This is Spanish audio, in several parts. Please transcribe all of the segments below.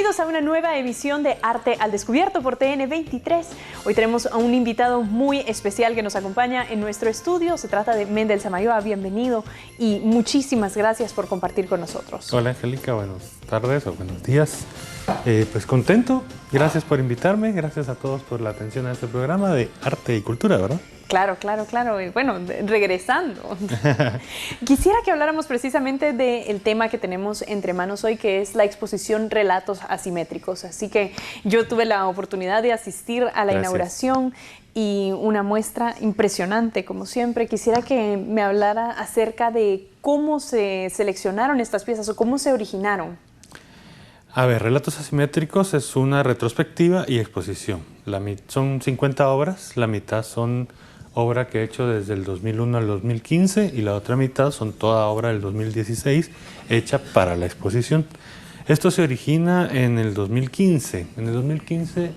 Bienvenidos a una nueva emisión de Arte al Descubierto por TN23. Hoy tenemos a un invitado muy especial que nos acompaña en nuestro estudio. Se trata de Mendel Samayoa. Bienvenido y muchísimas gracias por compartir con nosotros. Hola Angélica, buenas tardes o buenos días. Pues contento, gracias por invitarme, gracias a todos por la atención a este programa de arte y cultura, ¿verdad? Claro. Y bueno, regresando. Quisiera que habláramos precisamente del tema que tenemos entre manos hoy, que es la exposición Relatos Asimétricos. Así que yo tuve la oportunidad de asistir a la inauguración y una muestra impresionante, como siempre. Quisiera que me hablara acerca de cómo se seleccionaron estas piezas o cómo se originaron. A ver, Relatos Asimétricos es una retrospectiva y exposición. Son 50 obras, la mitad son obra que he hecho desde el 2001 al 2015 y la otra mitad son toda obra del 2016 hecha para la exposición. Esto se origina en el 2015. En el 2015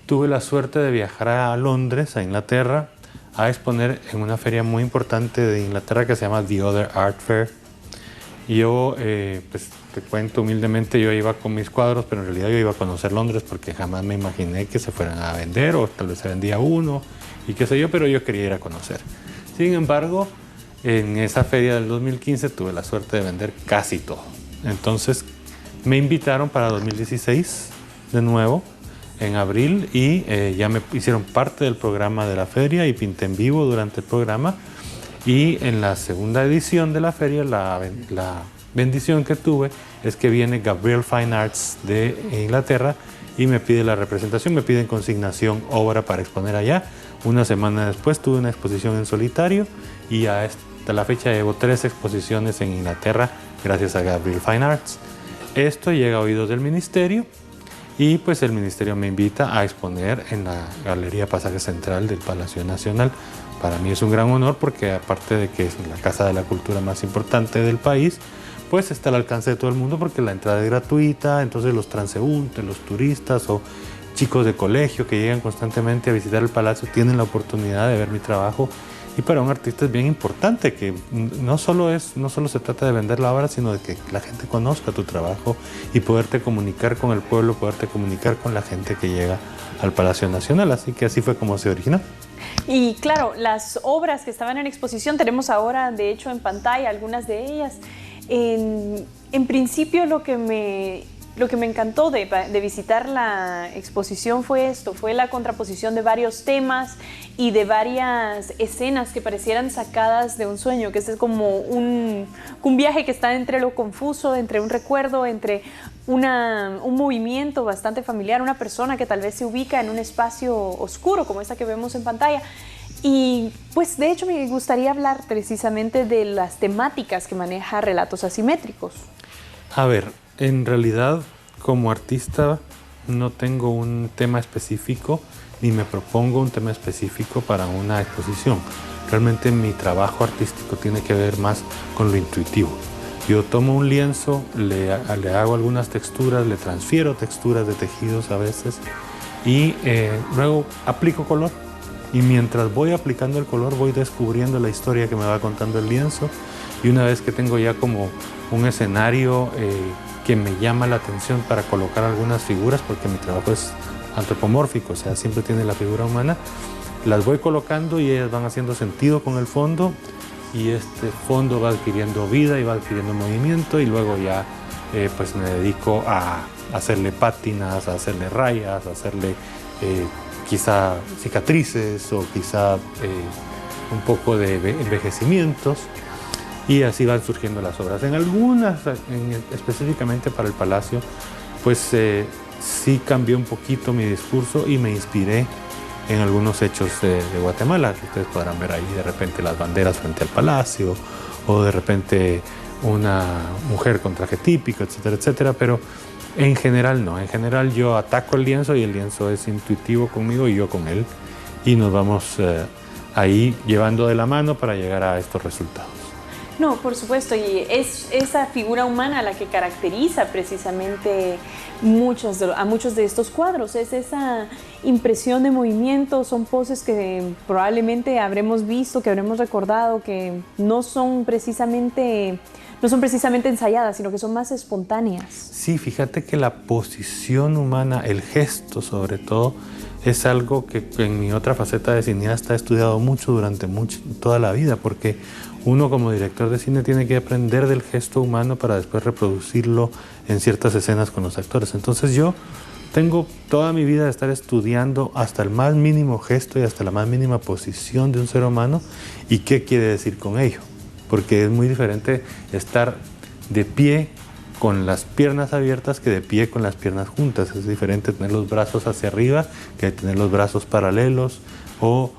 tuve la suerte de viajar a Londres, a Inglaterra, a exponer en una feria muy importante de Inglaterra que se llama The Other Art Fair. Y yo, pues te cuento humildemente, yo iba con mis cuadros, pero en realidad yo iba a conocer Londres porque jamás me imaginé que se fueran a vender o tal vez se vendía uno y qué sé yo, pero yo quería ir a conocer. Sin embargo, en esa feria del 2015 tuve la suerte de vender casi todo. Entonces me invitaron para 2016 de nuevo, en abril, y ya me hicieron parte del programa de la feria y pinté en vivo durante el programa. Y en la segunda edición de la feria, la bendición que tuve es que viene Gabriel Fine Arts de Inglaterra y me pide la representación, me piden consignación, obra para exponer allá. Una semana después tuve una exposición en solitario y hasta la fecha llevo 3 exposiciones en Inglaterra gracias a Gabriel Fine Arts. Esto llega a oídos del ministerio y pues el ministerio me invita a exponer en la Galería Pasaje Central del Palacio Nacional. Para mí es un gran honor porque aparte de que es la casa de la cultura más importante del país, pues está al alcance de todo el mundo porque la entrada es gratuita, entonces los transeúntes, los turistas o chicos de colegio que llegan constantemente a visitar el palacio tienen la oportunidad de ver mi trabajo. Y para un artista es bien importante que no solo se trata de vender la obra, sino de que la gente conozca tu trabajo y poderte comunicar con el pueblo, poderte comunicar con la gente que llega al Palacio Nacional. Así que así fue como se originó. Y claro, las obras que estaban en exposición tenemos ahora, de hecho, en pantalla, algunas de ellas. En principio, lo que me encantó de visitar la exposición fue esto, fue la contraposición de varios temas y de varias escenas que parecieran sacadas de un sueño, que es como un viaje que está entre lo confuso, entre un recuerdo, entre un movimiento bastante familiar, una persona que tal vez se ubica en un espacio oscuro como esta que vemos en pantalla. Y pues de hecho me gustaría hablar precisamente de las temáticas que maneja Relatos Asimétricos. A ver, en realidad como artista no tengo un tema específico ni me propongo un tema específico para una exposición. Realmente mi trabajo artístico tiene que ver más con lo intuitivo. Yo tomo un lienzo, le hago algunas texturas, le transfiero texturas de tejidos a veces y luego aplico color. Y mientras voy aplicando el color voy descubriendo la historia que me va contando el lienzo y una vez que tengo ya como un escenario que me llama la atención para colocar algunas figuras, porque mi trabajo es antropomórfico, o sea, siempre tiene la figura humana, las voy colocando y ellas van haciendo sentido con el fondo y este fondo va adquiriendo vida y va adquiriendo movimiento y luego ya pues me dedico a hacerle pátinas, a hacerle rayas, a hacerle quizá cicatrices o quizá un poco de envejecimientos y así van surgiendo las obras. En algunas, específicamente para el Palacio, pues sí cambió un poquito mi discurso y me inspiré en algunos hechos de Guatemala, que ustedes podrán ver ahí de repente las banderas frente al Palacio o de repente una mujer con traje típico, etcétera, etcétera, pero en general no, en general yo ataco el lienzo y el lienzo es intuitivo conmigo y yo con él y nos vamos ahí llevando de la mano para llegar a estos resultados. No, por supuesto, y es esa figura humana la que caracteriza precisamente a muchos de estos cuadros, es esa impresión de movimiento, son poses que probablemente habremos visto, que habremos recordado, que no son precisamente ensayadas, sino que son más espontáneas. Sí, fíjate que la posición humana, el gesto sobre todo, es algo que en mi otra faceta de cineasta he estudiado mucho durante toda la vida, porque uno como director de cine tiene que aprender del gesto humano para después reproducirlo en ciertas escenas con los actores. Entonces yo tengo toda mi vida de estar estudiando hasta el más mínimo gesto y hasta la más mínima posición de un ser humano y qué quiere decir con ello. Porque es muy diferente estar de pie con las piernas abiertas que de pie con las piernas juntas. Es diferente tener los brazos hacia arriba que tener los brazos paralelos o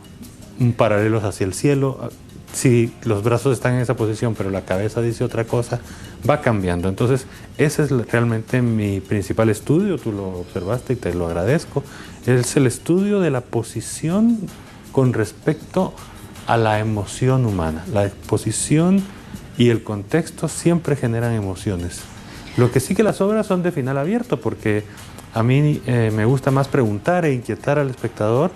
paralelos hacia el cielo. Si los brazos están en esa posición pero la cabeza dice otra cosa, va cambiando. Entonces ese es realmente mi principal estudio, tú lo observaste y te lo agradezco. Es el estudio de la posición con respecto a la emoción humana. La exposición y el contexto siempre generan emociones. Lo que sí que las obras son de final abierto, porque a mí me gusta más preguntar e inquietar al espectador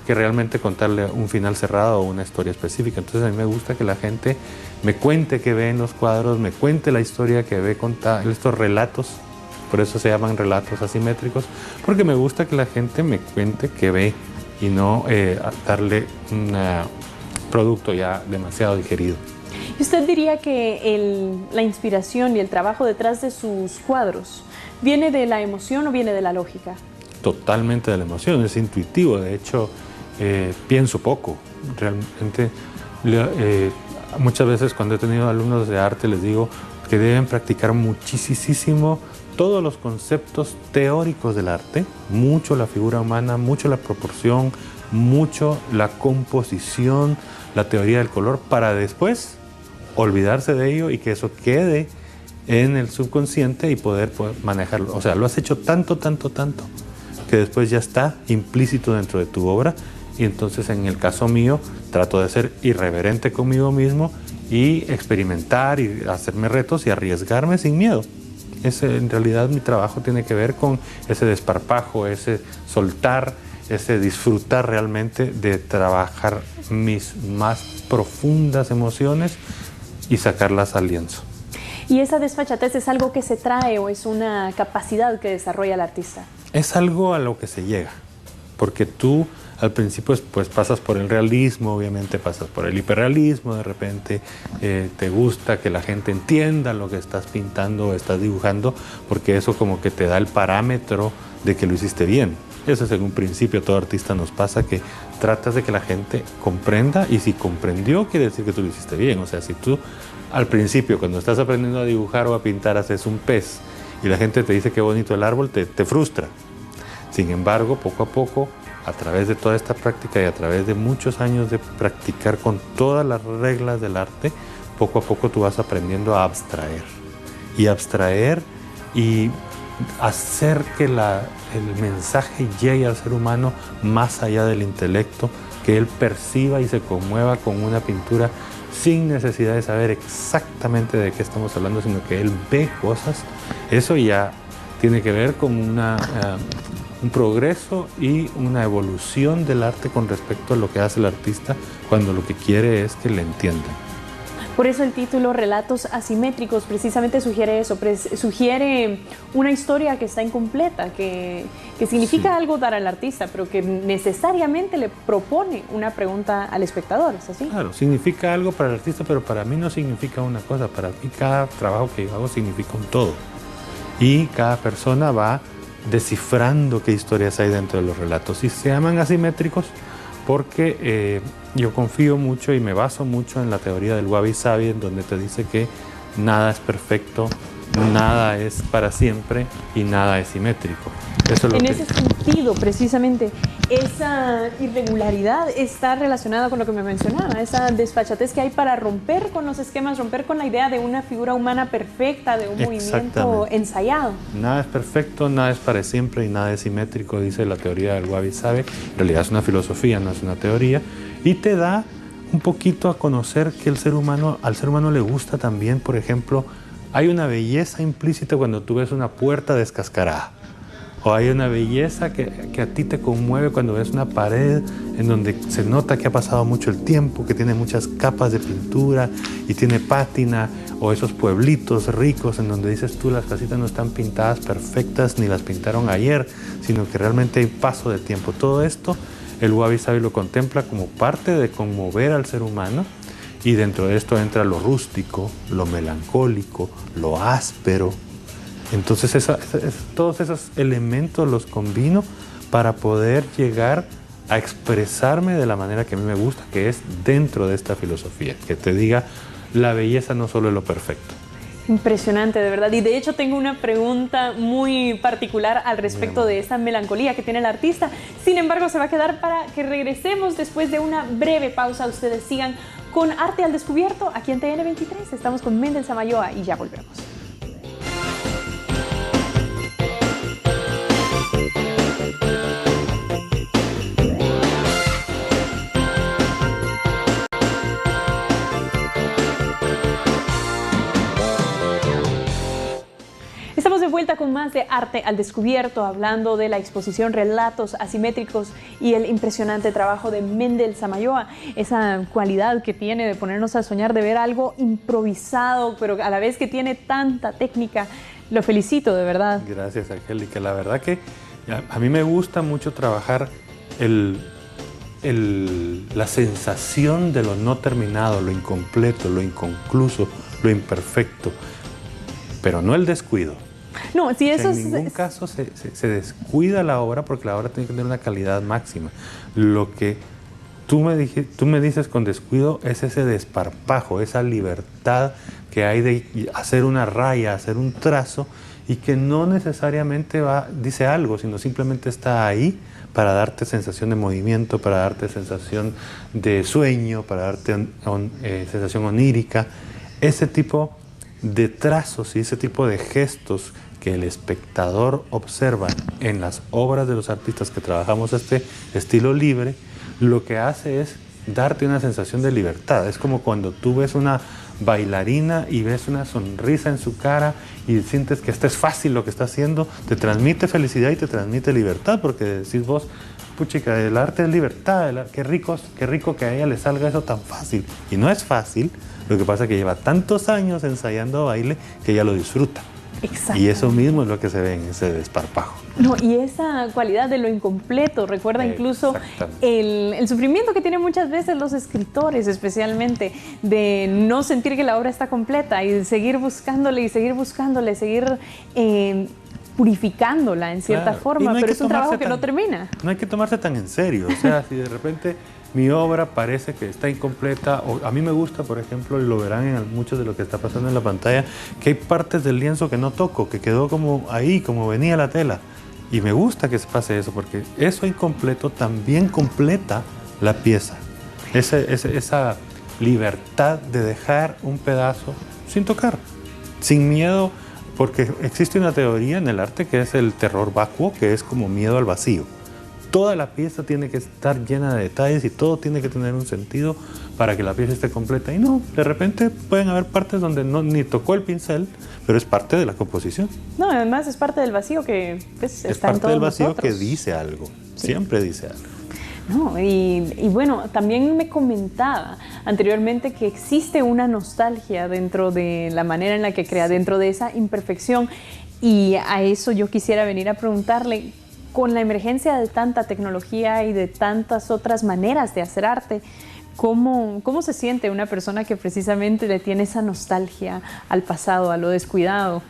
que realmente contarle un final cerrado o una historia específica. Entonces a mí me gusta que la gente me cuente qué ve en los cuadros, me cuente la historia que ve contar, estos relatos, por eso se llaman relatos asimétricos, porque me gusta que la gente me cuente qué ve y no darle un producto ya demasiado digerido. ¿Y usted diría que la inspiración y el trabajo detrás de sus cuadros viene de la emoción o viene de la lógica? Totalmente de la emoción, es intuitivo. De hecho, pienso poco. Realmente, muchas veces cuando he tenido alumnos de arte les digo que deben practicar muchísimo todos los conceptos teóricos del arte, mucho la figura humana, mucho la proporción, mucho la composición, la teoría del color, para después olvidarse de ello y que eso quede en el subconsciente y poder manejarlo. O sea, lo has hecho tanto, que después ya está implícito dentro de tu obra. Y entonces en el caso mío trato de ser irreverente conmigo mismo y experimentar y hacerme retos y arriesgarme sin miedo. En realidad mi trabajo tiene que ver con ese desparpajo, ese soltar, ese disfrutar realmente de trabajar mis más profundas emociones y sacarlas al lienzo. ¿Y esa desfachatez es algo que se trae o es una capacidad que desarrolla el artista? Es algo a lo que se llega, porque tú al principio pues pasas por el realismo, obviamente pasas por el hiperrealismo, de repente te gusta que la gente entienda lo que estás pintando o estás dibujando, porque eso como que te da el parámetro de que lo hiciste bien. Eso es en un principio, todo artista nos pasa, que tratas de que la gente comprenda, y si comprendió quiere decir que tú lo hiciste bien. O sea, si tú al principio cuando estás aprendiendo a dibujar o a pintar haces un pez y la gente te dice qué bonito el árbol, te frustra. Sin embargo, poco a poco, a través de toda esta práctica y a través de muchos años de practicar con todas las reglas del arte, poco a poco tú vas aprendiendo a abstraer y hacer que el mensaje llegue al ser humano más allá del intelecto, que él perciba y se conmueva con una pintura sin necesidad de saber exactamente de qué estamos hablando, sino que él ve cosas. Eso ya tiene que ver con un progreso y una evolución del arte con respecto a lo que hace el artista cuando lo que quiere es que le entiendan. Por eso el título Relatos Asimétricos precisamente sugiere eso, sugiere una historia que está incompleta, que significa algo dar al artista, pero que necesariamente le propone una pregunta al espectador, ¿es así? Claro, significa algo para el artista, pero para mí no significa una cosa. Para mí cada trabajo que yo hago significa un todo. Y cada persona va descifrando qué historias hay dentro de los relatos. Y se llaman asimétricos porque yo confío mucho y me baso mucho en la teoría del Wabi Sabi, en donde te dice que nada es perfecto, nada es para siempre y nada es simétrico. Eso es en ese sentido, precisamente, esa irregularidad está relacionada con lo que me mencionaba, esa desfachatez que hay para romper con los esquemas, romper con la idea de una figura humana perfecta, de un movimiento ensayado. Nada es perfecto, nada es para siempre y nada es simétrico, dice la teoría del Wabi Sabi. En realidad es una filosofía, no es una teoría, y te da un poquito a conocer que al ser humano le gusta también, por ejemplo, hay una belleza implícita cuando tú ves una puerta descascarada O hay una belleza que a ti te conmueve cuando ves una pared en donde se nota que ha pasado mucho el tiempo, que tiene muchas capas de pintura y tiene pátina, o esos pueblitos ricos en donde dices tú, las casitas no están pintadas perfectas ni las pintaron ayer, sino que realmente hay paso de tiempo. Todo esto el Wabi Sabi lo contempla como parte de conmover al ser humano, y dentro de esto entra lo rústico, lo melancólico, lo áspero. Entonces todos esos elementos los combino para poder llegar a expresarme de la manera que a mí me gusta, que es dentro de esta filosofía, que te diga, la belleza no solo es lo perfecto. Impresionante, de verdad. Y de hecho tengo una pregunta muy particular al respecto de esa melancolía que tiene el artista. Sin embargo, se va a quedar para que regresemos después de una breve pausa. Ustedes sigan con Arte al Descubierto aquí en TN23. Estamos con Mendel Samayoa y ya volvemos. Estamos de vuelta con más de Arte al Descubierto, hablando de la exposición Relatos Asimétricos y el impresionante trabajo de Mendel Samayoa, esa cualidad que tiene de ponernos a soñar, de ver algo improvisado, pero a la vez que tiene tanta técnica. Lo felicito, de verdad. Gracias, Angélica. La verdad que a mí me gusta mucho trabajar la sensación de lo no terminado, lo incompleto, lo inconcluso, lo imperfecto, pero no el descuido. No, si eso en ningún caso se descuida la obra, porque la obra tiene que tener una calidad máxima. Lo que tú me dices con descuido es ese desparpajo, esa libertad que hay de hacer una raya, hacer un trazo, y que no necesariamente dice algo, sino simplemente está ahí para darte sensación de movimiento, para darte sensación de sueño, para darte sensación onírica. Ese tipo de trazos y ese tipo de gestos que el espectador observa en las obras de los artistas que trabajamos este estilo libre, lo que hace es darte una sensación de libertad. Es como cuando tú ves una bailarina y ves una sonrisa en su cara y sientes que esto es fácil lo que está haciendo, te transmite felicidad y te transmite libertad, porque decís vos, puchica, el arte es libertad, qué rico que a ella le salga eso tan fácil. Y no es fácil, lo que pasa es que lleva tantos años ensayando baile que ella lo disfruta. Y eso mismo es lo que se ve en ese desparpajo. No, y esa cualidad de lo incompleto, recuerda incluso el sufrimiento que tienen muchas veces los escritores, especialmente, de no sentir que la obra está completa y de seguir buscándole, seguir purificándola en cierta forma, pero es un trabajo que no termina. No hay que tomarse tan en serio, o sea, si de repente mi obra parece que está incompleta, o a mí me gusta, por ejemplo, y lo verán en mucho de lo que está pasando en la pantalla, que hay partes del lienzo que no toco, que quedó como ahí, como venía la tela. Y me gusta que se pase eso, porque eso incompleto también completa la pieza. Esa libertad de dejar un pedazo sin tocar, sin miedo, porque existe una teoría en el arte que es el terror vacuo, que es como miedo al vacío. Toda la pieza tiene que estar llena de detalles y todo tiene que tener un sentido para que la pieza esté completa. Y no, de repente pueden haber partes donde ni tocó el pincel, pero es parte de la composición. No, además es parte del vacío que pues, está en todos nosotros. Es parte del vacío que dice algo, siempre dice algo. No, y bueno, también me comentaba anteriormente que existe una nostalgia dentro de la manera en la que crea, dentro de esa imperfección. Y a eso yo quisiera venir a preguntarle, con la emergencia de tanta tecnología y de tantas otras maneras de hacer arte, ¿cómo se siente una persona que precisamente le tiene esa nostalgia al pasado, a lo descuidado?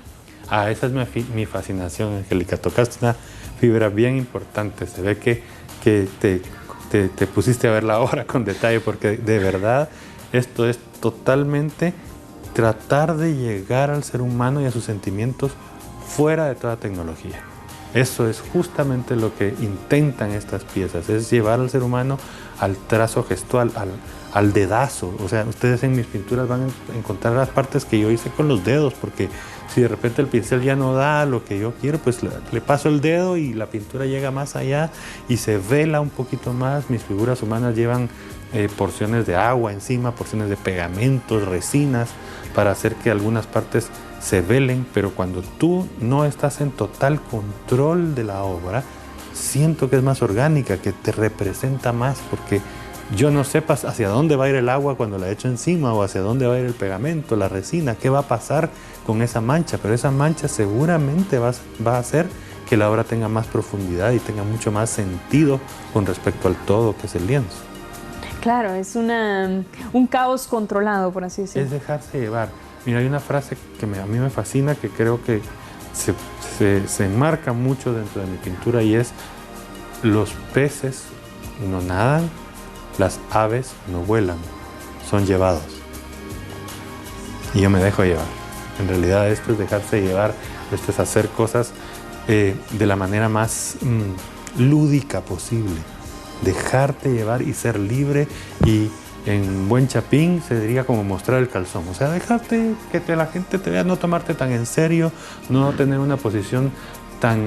Esa es mi fascinación, Angélica. Tocaste una fibra bien importante. Se ve que te pusiste a ver la obra con detalle, porque de verdad esto es totalmente tratar de llegar al ser humano y a sus sentimientos fuera de toda tecnología. Eso es justamente lo que intentan estas piezas, es llevar al ser humano al trazo gestual, al dedazo. O sea, ustedes en mis pinturas van a encontrar las partes que yo hice con los dedos, porque si de repente el pincel ya no da lo que yo quiero, pues le paso el dedo y la pintura llega más allá y se vela un poquito más. Mis figuras humanas llevan porciones de agua encima, porciones de pegamentos, resinas, para hacer que algunas partes se velen, pero cuando tú no estás en total control de la obra, siento que es más orgánica, que te representa más, porque yo no sepas hacia dónde va a ir el agua cuando la echo encima, o hacia dónde va a ir el pegamento, la resina, qué va a pasar con esa mancha, pero esa mancha seguramente va a hacer que la obra tenga más profundidad y tenga mucho más sentido con respecto al todo que es el lienzo. Claro, es un caos controlado, por así decirlo. Es dejarse llevar. Mira, hay una frase que a mí me fascina, que creo que se enmarca mucho dentro de mi pintura, y es: los peces no nadan, las aves no vuelan, son llevados. Y yo me dejo llevar. En realidad esto es dejarse llevar, esto es hacer cosas de la manera más lúdica posible. Dejarte llevar y ser libre, y en buen chapín se diría como mostrar el calzón. O sea, dejarte que la gente te vea, no tomarte tan en serio, no tener una posición tan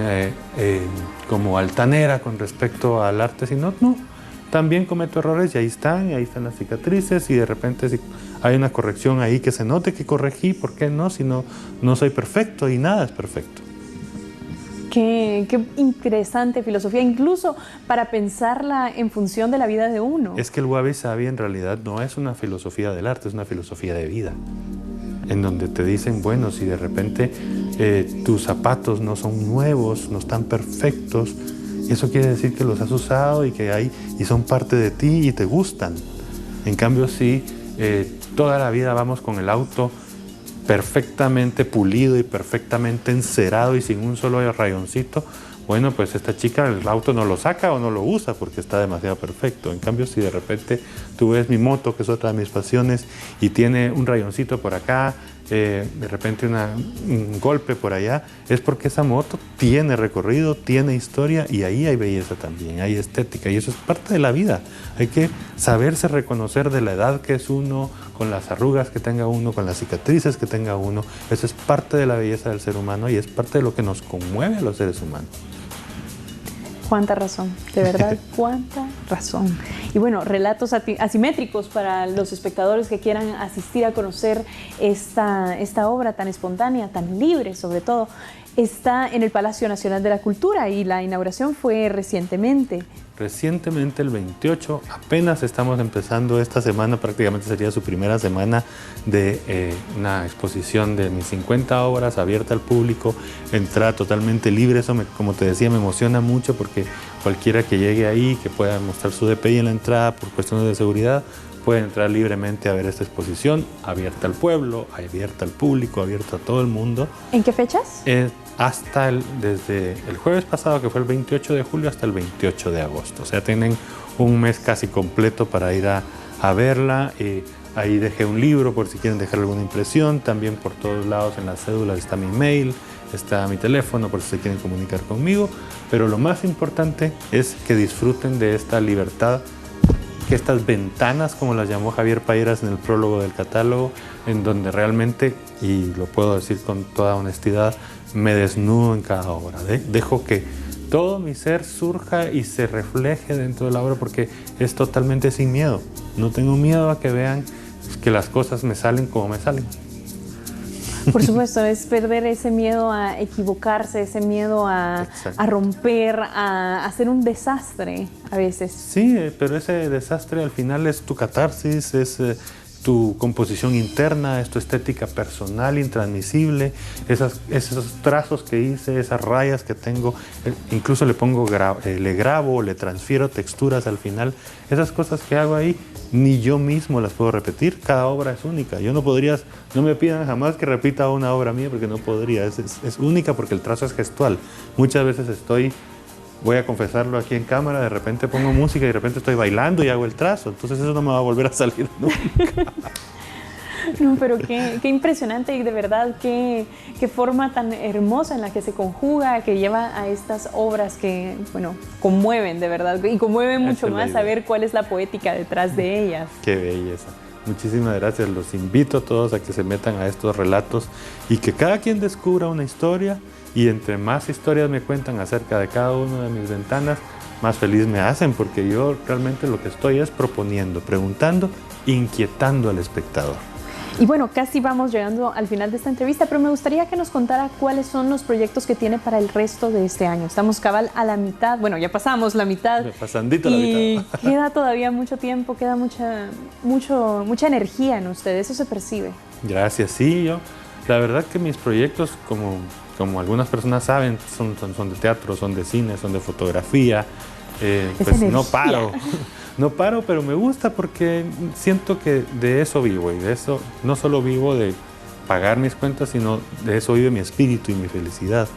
como altanera con respecto al arte, sino no. También cometo errores y ahí están las cicatrices, y de repente si hay una corrección ahí que se note que corregí, ¿por qué no? Si no soy perfecto, y nada es perfecto. Qué interesante filosofía, incluso para pensarla en función de la vida de uno. Es que el Wabi Sabi en realidad no es una filosofía del arte, es una filosofía de vida, en donde te dicen, bueno, si de repente tus zapatos no son nuevos, no están perfectos, eso quiere decir que los has usado y son parte de ti y te gustan. En cambio, si toda la vida vamos con el auto perfectamente pulido y perfectamente encerado y sin un solo rayoncito, bueno, pues esta chica el auto no lo saca o no lo usa porque está demasiado perfecto. En cambio, si de repente tú ves mi moto, que es otra de mis pasiones, y tiene un rayoncito por acá, de repente un golpe por allá, es porque esa moto tiene recorrido, tiene historia, y ahí hay belleza también, hay estética, y eso es parte de la vida. Hay que saberse reconocer de la edad que es uno, con las arrugas que tenga uno, con las cicatrices que tenga uno. Eso es parte de la belleza del ser humano, y es parte de lo que nos conmueve a los seres humanos. Cuánta razón, de verdad, cuánta razón. Y bueno, relatos asimétricos para los espectadores que quieran asistir a conocer esta obra tan espontánea, tan libre sobre todo. Está en el Palacio Nacional de la Cultura, y la inauguración fue recientemente. Recientemente, el 28, apenas estamos empezando esta semana, prácticamente sería su primera semana de una exposición de mis 50 obras abierta al público, entrada totalmente libre. Eso, como te decía, me emociona mucho, porque cualquiera que llegue ahí, que pueda mostrar su DPI en la entrada por cuestiones de seguridad, puede entrar libremente a ver esta exposición, abierta al pueblo, abierta al público, abierta a todo el mundo. ¿En qué fechas? Desde el jueves pasado, que fue el 28 de julio, hasta el 28 de agosto. O sea, tienen un mes casi completo para ir a verla. Ahí dejé un libro por si quieren dejar alguna impresión. También por todos lados en las cédulas está mi mail, está mi teléfono por si se quieren comunicar conmigo. Pero lo más importante es que disfruten de esta libertad, que estas ventanas, como las llamó Javier Payeras en el prólogo del catálogo, en donde realmente, y lo puedo decir con toda honestidad, me desnudo en cada obra. Dejo que todo mi ser surja y se refleje dentro de la obra, porque es totalmente sin miedo. No tengo miedo a que vean que las cosas me salen como me salen. Por supuesto, es perder ese miedo a equivocarse, ese miedo a romper, a hacer un desastre a veces. Sí, pero ese desastre al final es tu catarsis, es tu composición interna, es tu estética personal intransmisible, esos trazos que hice, esas rayas que tengo, incluso le grabo, le transfiero texturas al final. Esas cosas que hago ahí, ni yo mismo las puedo repetir. Cada obra es única. Yo no me pidan jamás que repita una obra mía, porque no podría. Es única porque el trazo es gestual. Muchas veces voy a confesarlo aquí en cámara, de repente pongo música y de repente estoy bailando y hago el trazo. Entonces eso no me va a volver a salir nunca. No, pero qué impresionante, y de verdad qué forma tan hermosa en la que se conjuga, que lleva a estas obras que, bueno, conmueven de verdad, y conmueven mucho más saber cuál es la poética detrás de ellas. Qué belleza. Muchísimas gracias. Los invito a todos a que se metan a estos relatos y que cada quien descubra una historia, y entre más historias me cuentan acerca de cada una de mis ventanas, más feliz me hacen, porque yo realmente lo que estoy es proponiendo, preguntando, inquietando al espectador. Y bueno, casi vamos llegando al final de esta entrevista, pero me gustaría que nos contara cuáles son los proyectos que tiene para el resto de este año. Estamos cabal a la mitad, bueno, ya pasamos la mitad. Pasandito la mitad. Y queda todavía mucho tiempo, queda mucha energía en usted, eso se percibe. Gracias, sí, la verdad que mis proyectos, como algunas personas saben, son de teatro, son de cine, son de fotografía, pues no paro. No paro, pero me gusta porque siento que de eso vivo y de eso no solo vivo de pagar mis cuentas, sino de eso vive mi espíritu y mi felicidad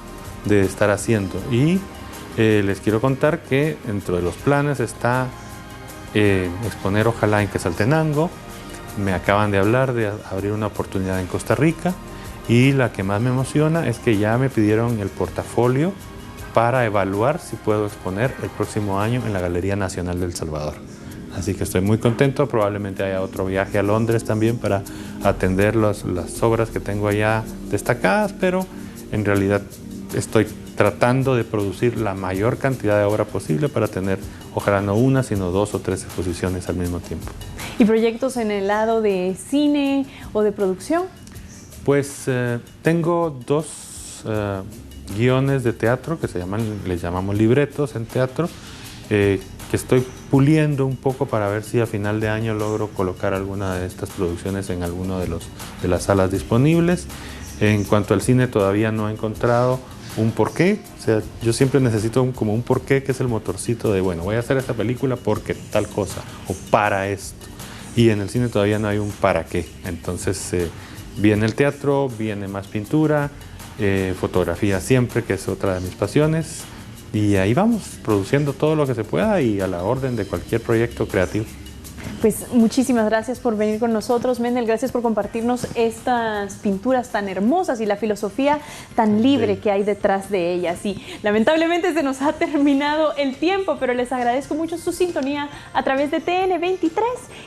de estar haciendo. Y les quiero contar que dentro de los planes está exponer ojalá en Quetzaltenango. Me acaban de hablar de abrir una oportunidad en Costa Rica y la que más me emociona es que ya me pidieron el portafolio para evaluar si puedo exponer el próximo año en la Galería Nacional de El Salvador. Así que estoy muy contento, probablemente haya otro viaje a Londres también para atender las obras que tengo allá destacadas, pero en realidad estoy tratando de producir la mayor cantidad de obra posible para tener, ojalá no una, sino 2 o 3 exposiciones al mismo tiempo. ¿Y proyectos en el lado de cine o de producción? Pues tengo 2 guiones de teatro que les llamamos libretos en teatro, que estoy puliendo un poco para ver si a final de año logro colocar alguna de estas producciones en alguno de las salas disponibles. En cuanto al cine, todavía no he encontrado un porqué. O sea, yo siempre necesito como un porqué, que es el motorcito de, bueno, voy a hacer esta película porque tal cosa o para esto. Y en el cine todavía no hay un para qué. Entonces viene el teatro, viene más pintura, fotografía siempre, que es otra de mis pasiones. Y ahí vamos, produciendo todo lo que se pueda y a la orden de cualquier proyecto creativo. Pues muchísimas gracias por venir con nosotros, Mendel. Gracias por compartirnos estas pinturas tan hermosas y la filosofía tan libre que hay detrás de ellas. Y lamentablemente se nos ha terminado el tiempo, pero les agradezco mucho su sintonía a través de TN23.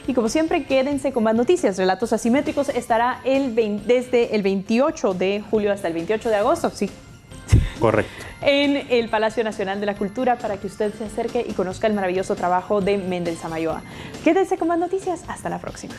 Y como siempre, quédense con más noticias. Relatos Asimétricos estará desde el 28 de julio hasta el 28 de agosto. Sí. Correcto. En el Palacio Nacional de la Cultura para que usted se acerque y conozca el maravilloso trabajo de Mendel Samayoa. Quédense con más noticias. Hasta la próxima.